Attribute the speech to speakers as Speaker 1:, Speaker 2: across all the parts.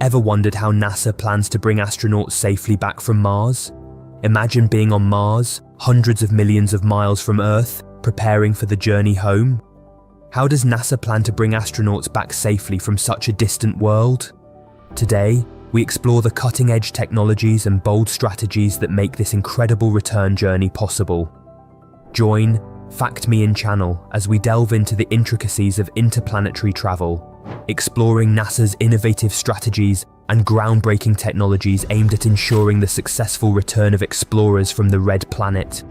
Speaker 1: Ever wondered how NASA plans to bring astronauts safely back from Mars? Imagine being on Mars, hundreds of millions of miles from Earth, preparing for the journey home. How does NASA plan to bring astronauts back safely from such a distant world? Today, we explore the cutting-edge technologies and bold strategies that make this incredible return journey possible. Join Fact Me In channel as we delve into the intricacies of interplanetary travel, exploring NASA's innovative strategies and groundbreaking technologies aimed at ensuring the successful return of explorers from the Red Planet.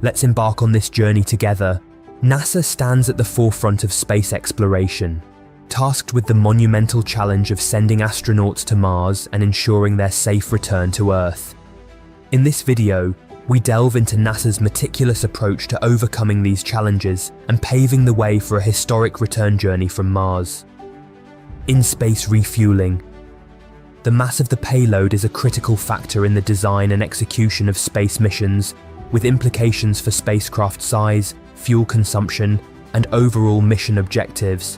Speaker 1: Let's embark on this journey together. NASA stands at the forefront of space exploration, tasked with the monumental challenge of sending astronauts to Mars and ensuring their safe return to Earth. In this video, we delve into NASA's meticulous approach to overcoming these challenges and paving the way for a historic return journey from Mars. In-space refueling. The mass of the payload is a critical factor in the design and execution of space missions, with implications for spacecraft size, fuel consumption, and overall mission objectives.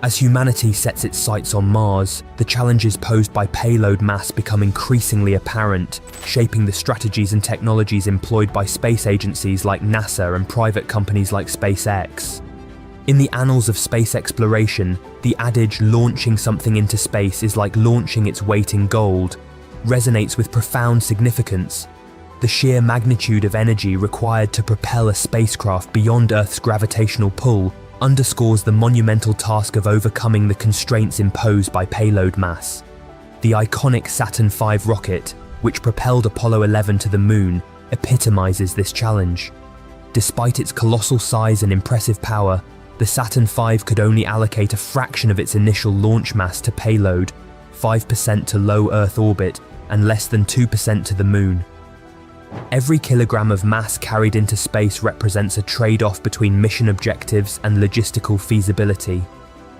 Speaker 1: As humanity sets its sights on Mars, the challenges posed by payload mass become increasingly apparent, shaping the strategies and technologies employed by space agencies like NASA and private companies like SpaceX. In the annals of space exploration, the adage "launching something into space is like launching its weight in gold" resonates with profound significance. The sheer magnitude of energy required to propel a spacecraft beyond Earth's gravitational pull underscores the monumental task of overcoming the constraints imposed by payload mass. The iconic Saturn V rocket, which propelled Apollo 11 to the Moon, epitomizes this challenge. Despite its colossal size and impressive power, the Saturn V could only allocate a fraction of its initial launch mass to payload, 5% to low Earth orbit and less than 2% to the Moon. Every kilogram of mass carried into space represents a trade-off between mission objectives and logistical feasibility.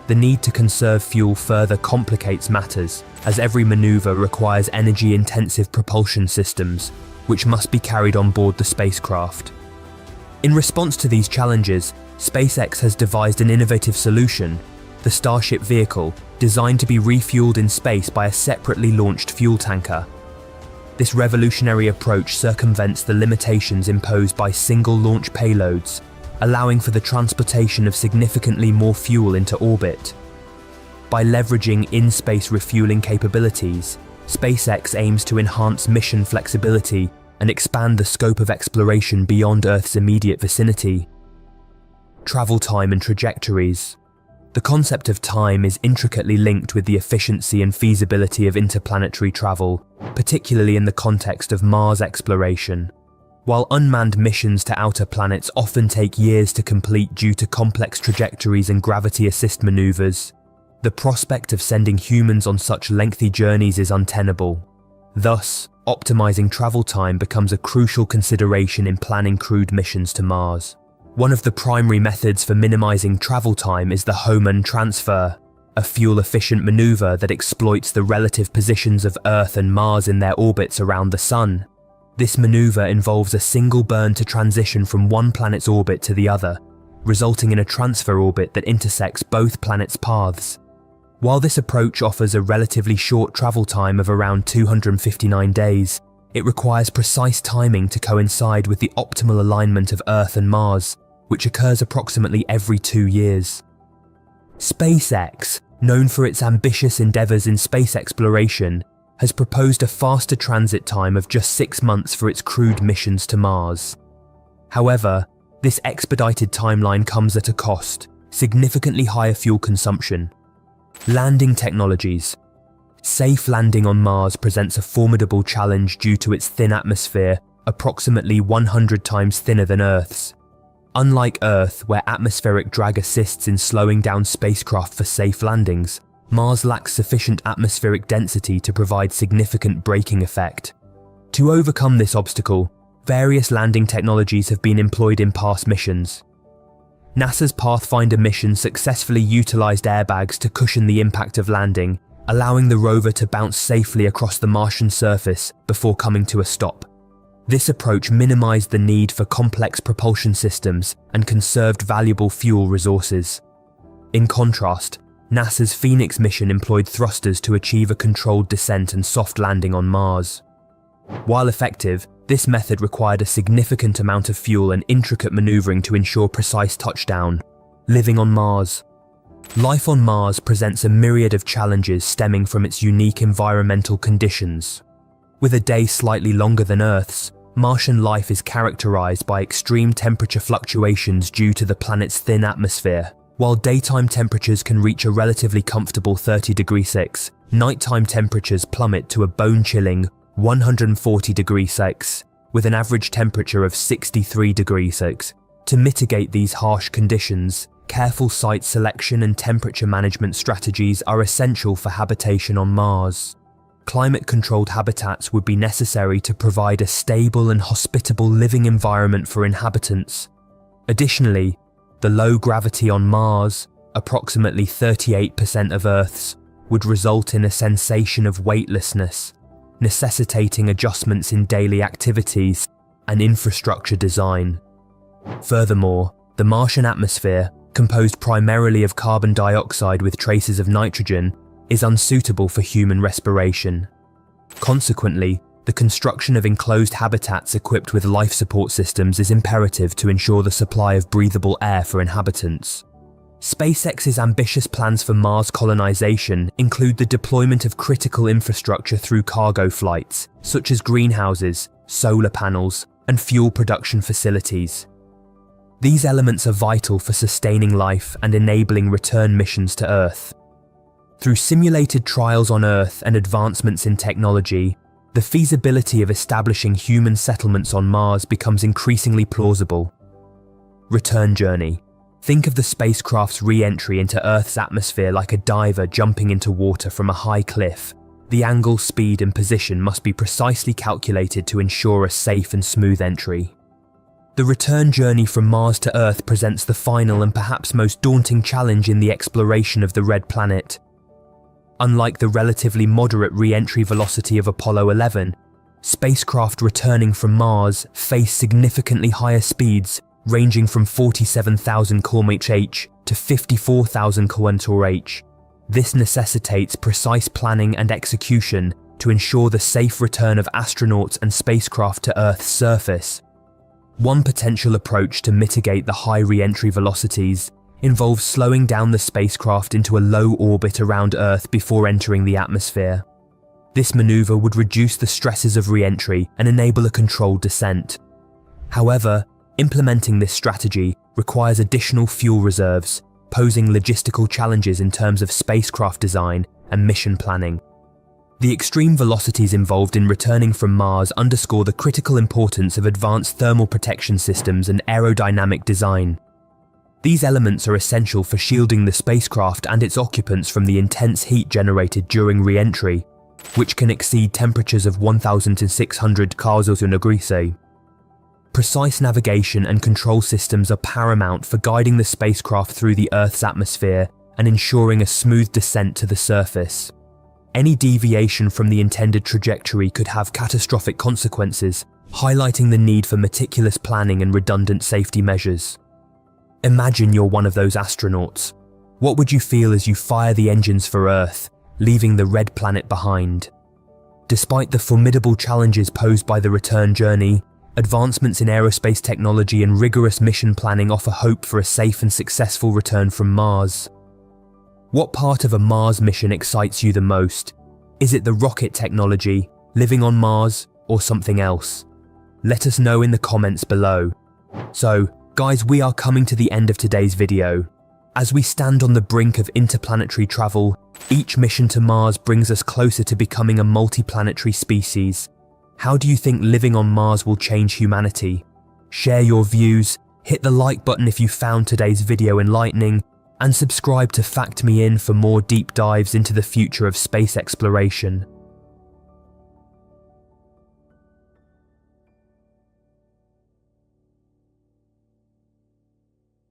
Speaker 1: The need to conserve fuel further complicates matters, as every maneuver requires energy-intensive propulsion systems, which must be carried on board the spacecraft. In response to these challenges, SpaceX has devised an innovative solution: the Starship vehicle, designed to be refueled in space by a separately launched fuel tanker. This revolutionary approach circumvents the limitations imposed by single-launch payloads, allowing for the transportation of significantly more fuel into orbit. By leveraging in-space refueling capabilities, SpaceX aims to enhance mission flexibility and expand the scope of exploration beyond Earth's immediate vicinity. Travel time and trajectories. The concept of time is intricately linked with the efficiency and feasibility of interplanetary travel, particularly in the context of Mars exploration. While unmanned missions to outer planets often take years to complete due to complex trajectories and gravity assist maneuvers, the prospect of sending humans on such lengthy journeys is untenable. Thus, optimizing travel time becomes a crucial consideration in planning crewed missions to Mars. One of the primary methods for minimizing travel time is the Hohmann transfer, a fuel-efficient maneuver that exploits the relative positions of Earth and Mars in their orbits around the Sun. This maneuver involves a single burn to transition from one planet's orbit to the other, resulting in a transfer orbit that intersects both planets' paths. While this approach offers a relatively short travel time of around 259 days, it requires precise timing to coincide with the optimal alignment of Earth and Mars, which occurs approximately every 2 years. SpaceX, known for its ambitious endeavors in space exploration, has proposed a faster transit time of just 6 months for its crewed missions to Mars. However, this expedited timeline comes at a cost: significantly higher fuel consumption. Landing technologies. Safe landing on Mars presents a formidable challenge due to its thin atmosphere, approximately 100 times thinner than Earth's. Unlike Earth, where atmospheric drag assists in slowing down spacecraft for safe landings, Mars lacks sufficient atmospheric density to provide significant braking effect. To overcome this obstacle, various landing technologies have been employed in past missions. NASA's Pathfinder mission successfully utilized airbags to cushion the impact of landing, allowing the rover to bounce safely across the Martian surface before coming to a stop. This approach minimized the need for complex propulsion systems and conserved valuable fuel resources. In contrast, NASA's Phoenix mission employed thrusters to achieve a controlled descent and soft landing on Mars. While effective, this method required a significant amount of fuel and intricate maneuvering to ensure precise touchdown. Living on Mars. Life on Mars presents a myriad of challenges stemming from its unique environmental conditions. With a day slightly longer than Earth's, Martian life is characterized by extreme temperature fluctuations due to the planet's thin atmosphere. While daytime temperatures can reach a relatively comfortable 30 degrees Celsius, nighttime temperatures plummet to a bone-chilling 140 degrees Celsius, with an average temperature of 63 degrees Celsius. To mitigate these harsh conditions, careful site selection and temperature management strategies are essential for habitation on Mars. Climate-controlled habitats would be necessary to provide a stable and hospitable living environment for inhabitants. Additionally, the low gravity on Mars, approximately 38% of Earth's, would result in a sensation of weightlessness, necessitating adjustments in daily activities and infrastructure design. Furthermore, the Martian atmosphere, composed primarily of carbon dioxide with traces of nitrogen, is unsuitable for human respiration. Consequently, the construction of enclosed habitats equipped with life support systems is imperative to ensure the supply of breathable air for inhabitants. SpaceX's ambitious plans for Mars colonization include the deployment of critical infrastructure through cargo flights, such as greenhouses, solar panels, and fuel production facilities. These elements are vital for sustaining life and enabling return missions to Earth. Through simulated trials on Earth and advancements in technology, the feasibility of establishing human settlements on Mars becomes increasingly plausible. Return journey. Think of the spacecraft's re-entry into Earth's atmosphere like a diver jumping into water from a high cliff. The angle, speed, and position must be precisely calculated to ensure a safe and smooth entry. The return journey from Mars to Earth presents the final and perhaps most daunting challenge in the exploration of the Red Planet. Unlike the relatively moderate re-entry velocity of Apollo 11, spacecraft returning from Mars face significantly higher speeds, ranging from 47,000 km/h to 54,000 km/h. This necessitates precise planning and execution to ensure the safe return of astronauts and spacecraft to Earth's surface. One potential approach to mitigate the high re-entry velocities involves slowing down the spacecraft into a low orbit around Earth before entering the atmosphere. This maneuver would reduce the stresses of re-entry and enable a controlled descent. However, implementing this strategy requires additional fuel reserves, posing logistical challenges in terms of spacecraft design and mission planning. The extreme velocities involved in returning from Mars underscore the critical importance of advanced thermal protection systems and aerodynamic design. These elements are essential for shielding the spacecraft and its occupants from the intense heat generated during re-entry, which can exceed temperatures of 1,600 °C. Precise navigation and control systems are paramount for guiding the spacecraft through the Earth's atmosphere and ensuring a smooth descent to the surface. Any deviation from the intended trajectory could have catastrophic consequences, highlighting the need for meticulous planning and redundant safety measures. Imagine you're one of those astronauts. What would you feel as you fire the engines for Earth, leaving the red planet behind? Despite the formidable challenges posed by the return journey, advancements in aerospace technology and rigorous mission planning offer hope for a safe and successful return from Mars. What part of a Mars mission excites you the most? Is it the rocket technology, living on Mars, or something else? Let us know in the comments below. So, guys, we are coming to the end of today's video. As we stand on the brink of interplanetary travel, each mission to Mars brings us closer to becoming a multiplanetary species. How do you think living on Mars will change humanity? Share your views, hit the like button if you found today's video enlightening, and subscribe to Fact Me In for more deep dives into the future of space exploration.